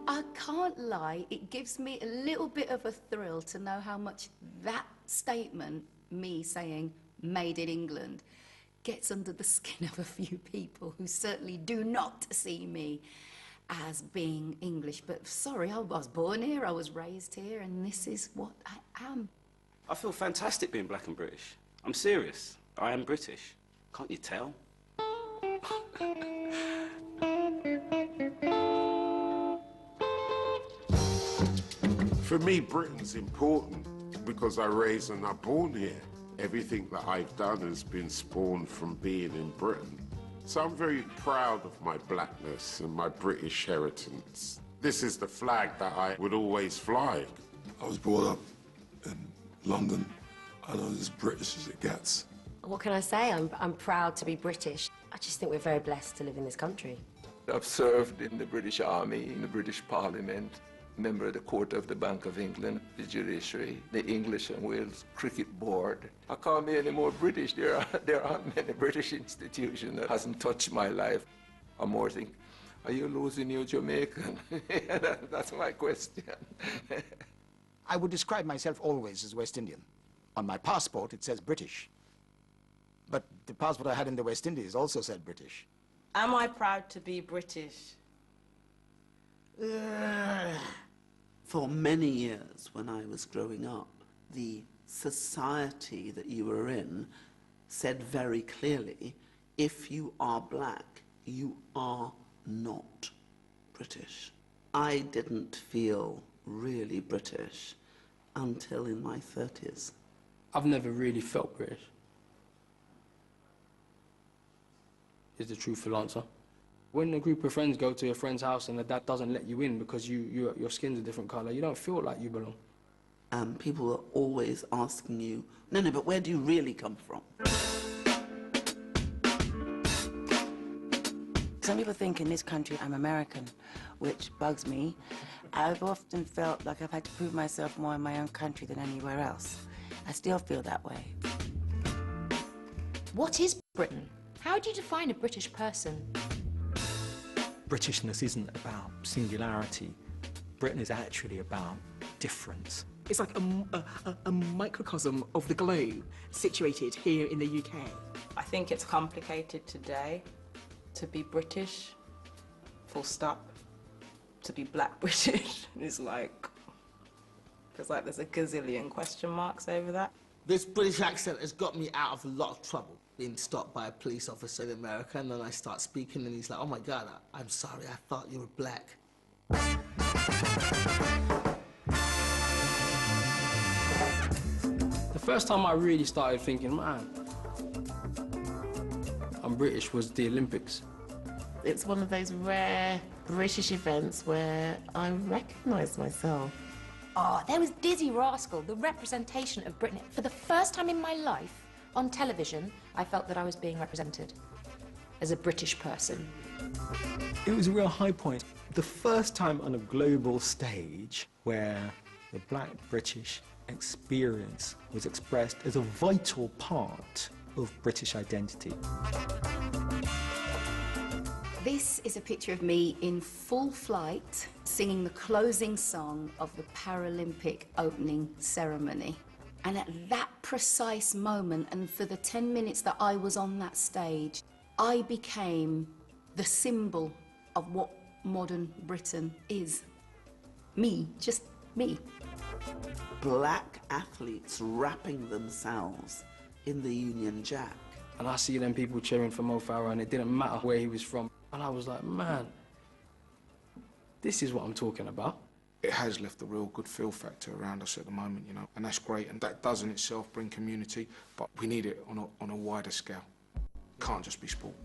I can't lie, it gives me a little bit of a thrill to know how much that statement, me saying made in England, gets under the skin of a few people who certainly do not see me as being English. But sorry, I was born here, I was raised here, and this is what I am. I feel fantastic being black and British. I'm serious. I am British. Can't you tell? For me, Britain's important because I raised and I'm born here. Everything that I've done has been spawned from being in Britain. So I'm very proud of my blackness and my British heritage. This is the flag that I would always fly. I was brought up in London. I know as British as it gets. What can I say? I'm proud to be British. I just think we're very blessed to live in this country. I've served in the British Army, in the British Parliament, member of the Court of the Bank of England, the judiciary, the English and Wales Cricket Board. I can't be any more British. There aren't many British institutions that hasn't touched my life. I'm more thinking, are you losing your Jamaican? That's my question. I would describe myself always as West Indian. On my passport, it says British. But the passport I had in the West Indies also said British. Am I proud to be British? For many years when I was growing up, the society that you were in said very clearly, if you are black, you are not British. I didn't feel really British until in my 30s. I've never really felt British, is the truthful answer. When a group of friends go to your friend's house and the dad doesn't let you in because your skin's a different colour, you don't feel like you belong. People are always asking you, no, but where do you really come from? Some people think in this country I'm American, which bugs me. I've often felt like I've had to prove myself more in my own country than anywhere else. I still feel that way. What is Britain? How do you define a British person? Britishness isn't about singularity. Britain is actually about difference. It's like a microcosm of the globe situated here in the UK. I think it's complicated today to be British, full stop. To be black British is like, feels like there's a gazillion question marks over that. This British accent has got me out of a lot of trouble. Being stopped by a police officer in America, and then I start speaking, and he's like, oh my God, I'm sorry, I thought you were black. The first time I really started thinking, man, I'm British, was the Olympics. It's one of those rare British events where I recognise myself. Oh, there was Dizzy Rascal, the representation of Britain. For the first time in my life, on television, I felt that I was being represented as a British person. It was a real high point. The first time on a global stage where the black British experience was expressed as a vital part of British identity. This is a picture of me in full flight, singing the closing song of the Paralympic opening ceremony. And at that precise moment, and for the 10 minutes that I was on that stage, I became the symbol of what modern Britain is. Me, just me. Black athletes wrapping themselves in the Union Jack. And I see them people cheering for Mo Farah, and it didn't matter where he was from. And I was like, man, this is what I'm talking about. It has left a real good feel factor around us at the moment, you know, and that's great, and that does in itself bring community, but we need it on a wider scale. It can't just be sport.